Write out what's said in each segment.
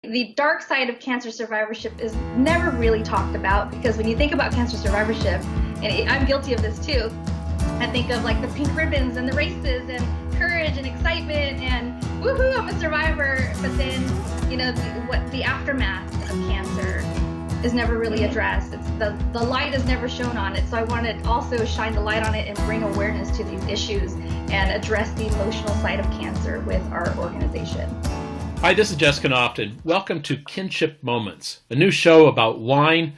The dark side of cancer survivorship is never really talked about, because when you think about cancer survivorship, and I'm guilty of this too, I think of like the pink ribbons and the races and courage and excitement and woohoo, I'm a survivor. But then, the aftermath of cancer is never really addressed. It's the light is never shown on it. So I want to also shine the light on it and bring awareness to these issues and address the emotional side of cancer with our organization. Hi, this is Jessica Knopton. Welcome to Kinship Moments, a new show about wine,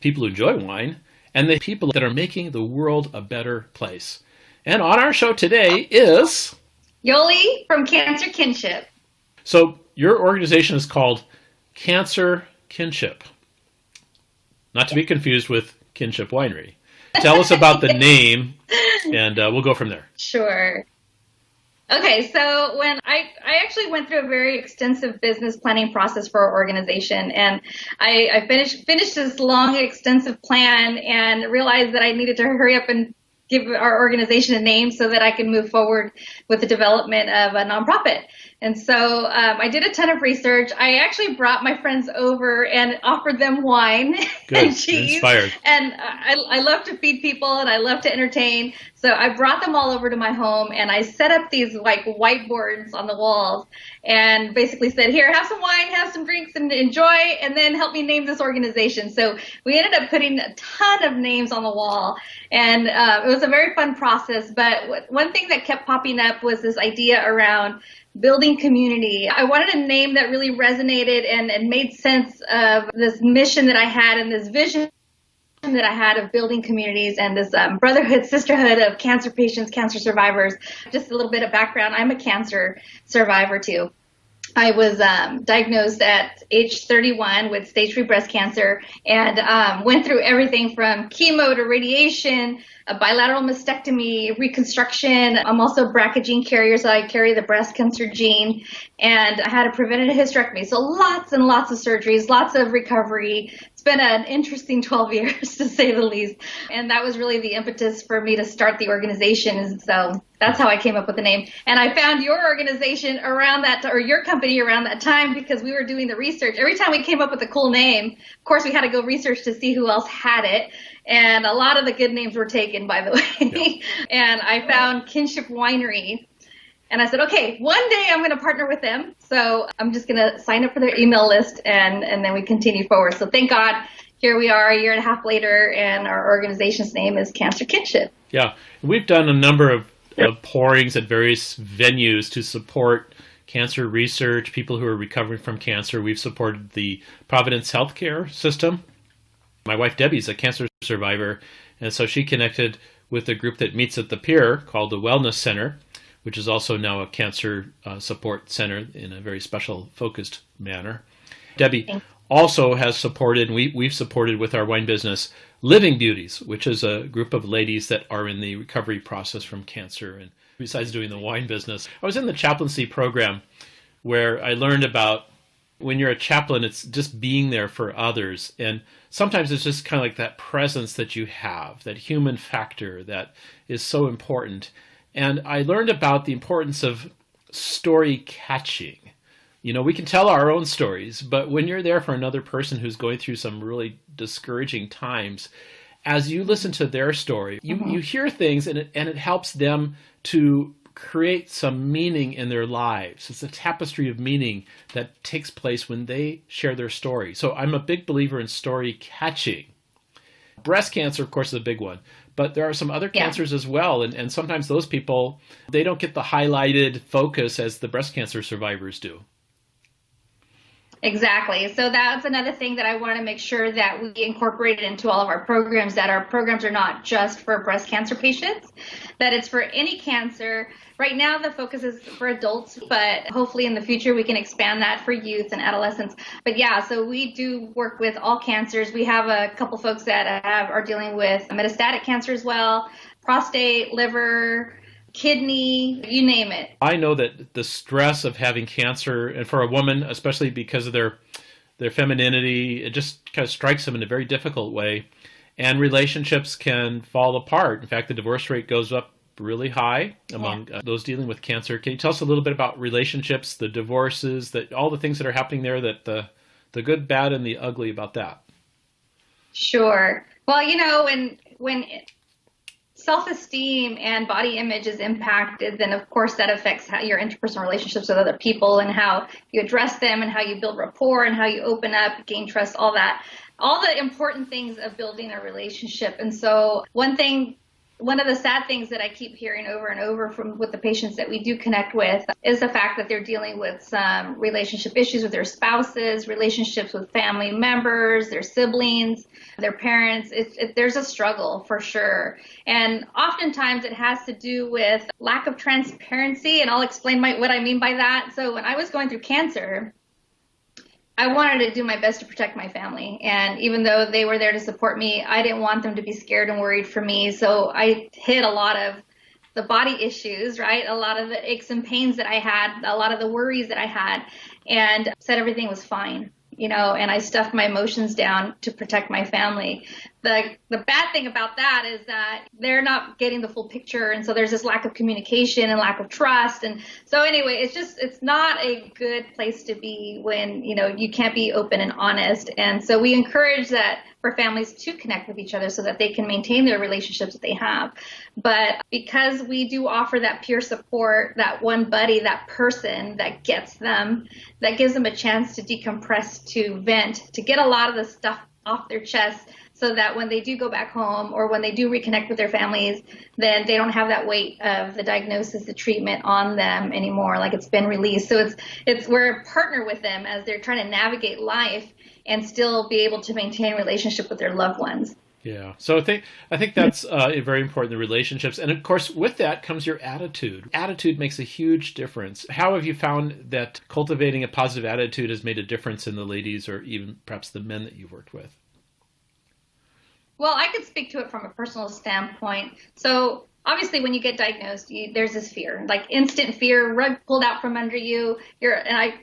people who enjoy wine, and the people that are making the world a better place. And on our show today is Yoli from Cancer Kinship. So your organization is called Cancer Kinship, not to be confused with Kinship Winery. Tell us about the name, and we'll go from there. Sure. Okay, so when I actually went through a very extensive business planning process for our organization, and I finished this long, extensive plan and realized that I needed to hurry up and give our organization a name so that I can move forward with the development of a nonprofit. And so I did a ton of research. I actually brought my friends over and offered them wine and cheese. Inspired. And I love to feed people and I love to entertain. So I brought them all over to my home and I set up these like whiteboards on the walls and basically said, here, have some wine, have some drinks and enjoy, and then help me name this organization. So we ended up putting a ton of names on the wall, and it was a very fun process. But one thing that kept popping up was this idea around building community. I wanted a name that really resonated and made sense of this mission that I had and this vision that I had of building communities and this brotherhood, sisterhood of cancer patients, cancer survivors. Just a little bit of background. I'm a cancer survivor too. I was diagnosed at age 31 with stage 3 breast cancer and went through everything from chemo to radiation, a bilateral mastectomy, reconstruction. I'm also a BRCA gene carrier, so I carry the breast cancer gene, and I had a preventative hysterectomy. So lots and lots of surgeries, lots of recovery. It's been an interesting 12 years to say the least. And that was really the impetus for me to start the organization. And so that's how I came up with the name. And I found your organization around that, or your company around that time, because we were doing the research. Every time we came up with a cool name, of course, we had to go research to see who else had it. And a lot of the good names were taken, by the way. Yeah. And I found Kinship Winery. And I said, okay, one day I'm going to partner with them. So I'm just going to sign up for their email list and then we continue forward. So thank God, here we are a year and a half later, and our organization's name is Cancer Kinship. Yeah, we've done a number of pourings at various venues to support cancer research, people who are recovering from cancer. We've supported the Providence Healthcare system. My wife Debbie is a cancer survivor, and so she connected with a group that meets at the Pier called the Wellness Center, which is also now a cancer support center in a very special, focused manner. Debbie also has supported, and we've supported with our wine business, Living Beauties, which is a group of ladies that are in the recovery process from cancer. And besides doing the wine business, I was in the chaplaincy program where I learned about when you're a chaplain, it's just being there for others. And sometimes it's just kind of like that presence that you have, that human factor that is so important. And I learned about the importance of story catching. You know, we can tell our own stories, but when you're there for another person who's going through some really discouraging times, as you listen to their story, you hear things and it helps them to create some meaning in their lives. It's a tapestry of meaning that takes place when they share their story. So I'm a big believer in story catching. Breast cancer, of course, is a big one, but there are some other cancers as well. And sometimes those people, they don't get the highlighted focus as the breast cancer survivors do. Exactly. So that's another thing that I want to make sure that we incorporate into all of our programs, that our programs are not just for breast cancer patients, that it's for any cancer. Right now, the focus is for adults, but hopefully in the future, we can expand that for youth and adolescents. But yeah, so we do work with all cancers. We have a couple folks that are dealing with metastatic cancer as well, prostate, liver, kidney, you name it. I know that the stress of having cancer, and for a woman, especially because of their femininity, it just kind of strikes them in a very difficult way. And relationships can fall apart. In fact, the divorce rate goes up really high Yeah. among those dealing with cancer. Can you tell us a little bit about relationships, the divorces, that all the things that are happening there, that the good, bad, and the ugly about that? Sure. Well, when self-esteem and body image is impacted, then of course that affects how your interpersonal relationships with other people and how you address them and how you build rapport and how you open up, gain trust, all the important things of building a relationship. And so one of the sad things that I keep hearing over and over from with the patients that we do connect with is the fact that they're dealing with some relationship issues with their spouses, relationships with family members, their siblings, their parents. There's a struggle for sure. And oftentimes it has to do with lack of transparency. And I'll explain what I mean by that. So when I was going through cancer, I wanted to do my best to protect my family. And even though they were there to support me, I didn't want them to be scared and worried for me. So I hid a lot of the body issues, right? A lot of the aches and pains that I had, a lot of the worries that I had, and said everything was fine, and I stuffed my emotions down to protect my family. The bad thing about that is that they're not getting the full picture. And so there's this lack of communication and lack of trust. And so anyway, it's not a good place to be when, you can't be open and honest. And so we encourage that for families to connect with each other so that they can maintain their relationships that they have. But because we do offer that peer support, that one buddy, that person that gets them, that gives them a chance to decompress, to vent, to get a lot of the stuff off their chest, so that when they do go back home or when they do reconnect with their families, then they don't have that weight of the diagnosis, the treatment on them anymore, like it's been released. So we're a partner with them as they're trying to navigate life and still be able to maintain relationship with their loved ones. Yeah. So I think that's very important, the relationships, and of course with that comes your attitude. Attitude makes a huge difference. How have you found that cultivating a positive attitude has made a difference in the ladies or even perhaps the men that you've worked with? Well, I could speak to it from a personal standpoint. So obviously, when you get diagnosed, there's this fear, like instant fear, rug pulled out from under you.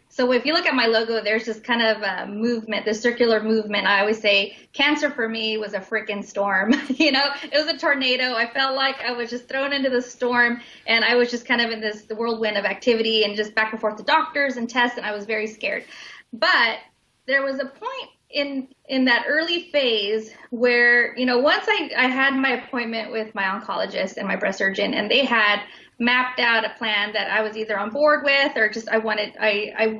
So if you look at my logo, there's this kind of movement, this circular movement. I always say cancer for me was a freaking storm. It was a tornado. I felt like I was just thrown into the storm, and I was just kind of in this the whirlwind of activity and just back and forth to doctors and tests, and I was very scared. But there was a point in that early phase where, once I had my appointment with my oncologist and my breast surgeon, and they had mapped out a plan that I was either on board with or just I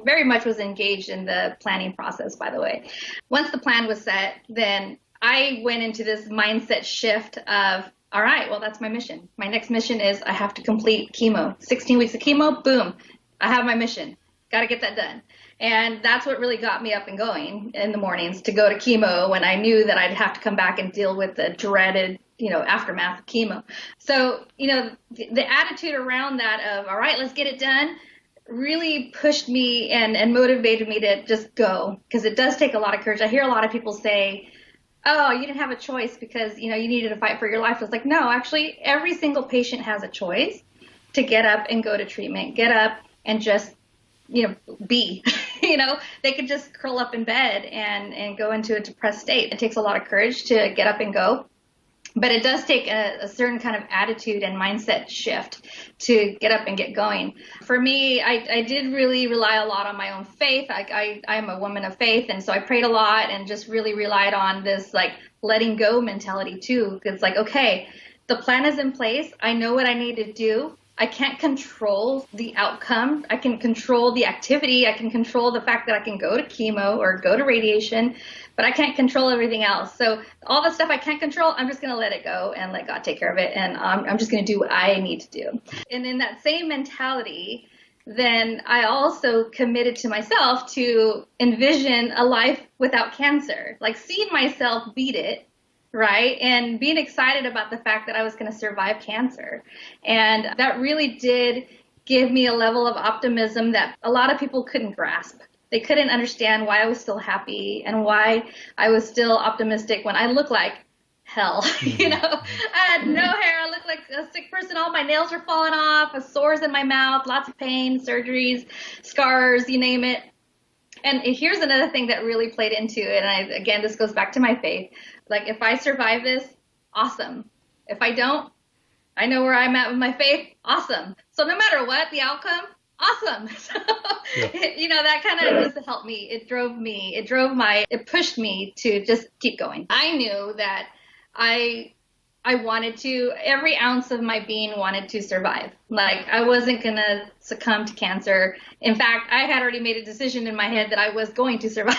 very much was engaged in the planning process, by the way. Once the plan was set, then I went into this mindset shift of, all right, well, that's my mission. My next mission is I have to complete chemo. 16 weeks of chemo, boom, I have my mission. Got to get that done. And that's what really got me up and going in the mornings to go to chemo when I knew that I'd have to come back and deal with the dreaded, aftermath of chemo. So, the attitude around that of, all right, let's get it done, really pushed me and motivated me to just go, because it does take a lot of courage. I hear a lot of people say, oh, you didn't have a choice because, you needed to fight for your life. It's like, no, actually, every single patient has a choice to get up and go to treatment, get up and just be, they could just curl up in bed and go into a depressed state. It takes a lot of courage to get up and go, but it does take a certain kind of attitude and mindset shift to get up and get going. For me, I did really rely a lot on my own faith. I'm a woman of faith, and so I prayed a lot and just really relied on this like letting go mentality too. It's like, okay, the plan is in place. I know what I need to do. I can't control the outcome. I can control the activity. I can control the fact that I can go to chemo or go to radiation, but I can't control everything else. So all the stuff I can't control, I'm just going to let it go and let God take care of it. And I'm just going to do what I need to do. And in that same mentality, then I also committed to myself to envision a life without cancer, like seeing myself beat it, right? And being excited about the fact that I was going to survive cancer. And that really did give me a level of optimism that a lot of people couldn't grasp. They couldn't understand why I was still happy and why I was still optimistic when I looked like hell. I had no hair. I looked like a sick person. All my nails were falling off, sores in my mouth, lots of pain, surgeries, scars, you name it. And here's another thing that really played into it. And again, this goes back to my faith. Like, if I survive this, awesome. If I don't, I know where I'm at with my faith. Awesome. So no matter what the outcome, awesome. So, Yeah. that kind of just helped me. It pushed me to just keep going. I knew that I I wanted to, every ounce of my being wanted to survive. Like, I wasn't going to succumb to cancer. In fact, I had already made a decision in my head that I was going to survive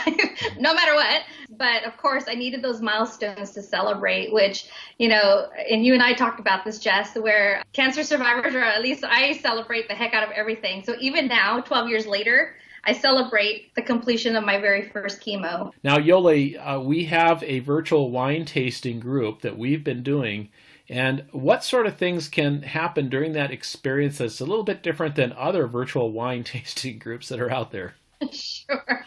no matter what. But of course, I needed those milestones to celebrate, which, and you and I talked about this, Jess, where cancer survivors, or at least I celebrate the heck out of everything. So even now, 12 years later, I celebrate the completion of my very first chemo. Now, Yoli, we have a virtual wine tasting group that we've been doing. And what sort of things can happen during that experience that's a little bit different than other virtual wine tasting groups that are out there? Sure.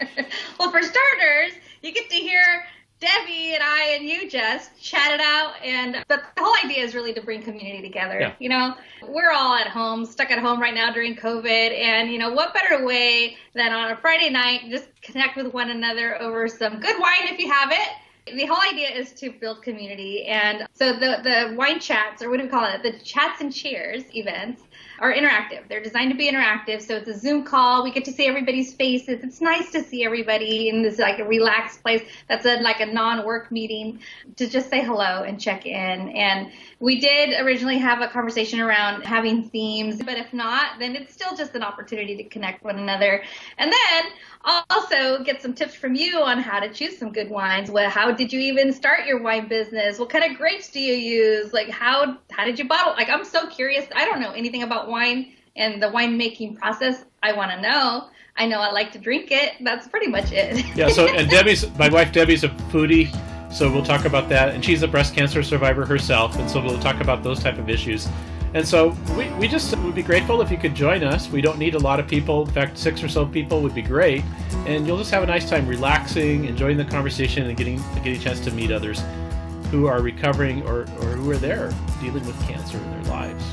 Well, for starters, you get to hear Debbie and I and you just chat it out. But the whole idea is really to bring community together. Yeah. We're all at home, stuck at home right now during COVID. And, what better way than on a Friday night, just connect with one another over some good wine if you have it. The whole idea is to build community. And so the wine chats, or what do we call it? The chats and cheers events are interactive. They're designed to be interactive. So it's a Zoom call. We get to see everybody's faces. It's nice to see everybody in this like a relaxed place. That's like a non-work meeting to just say hello and check in. And we did originally have a conversation around having themes, but if not, then it's still just an opportunity to connect one another. And then also get some tips from you on how to choose some good wines. How did you even start your wine business? What kind of grapes do you use? Like how did you bottle? Like, I'm so curious. I don't know anything about wine and the winemaking process. I want to know. I know I like to drink it. That's pretty much it. Yeah. So, and my wife Debbie's a foodie, so we'll talk about that. And she's a breast cancer survivor herself, and so we'll talk about those type of issues. And so we just would be grateful if you could join us. We don't need a lot of people. In fact, 6 or so people would be great. And you'll just have a nice time relaxing, enjoying the conversation, and getting a chance to meet others who are recovering or who are there dealing with cancer in their lives.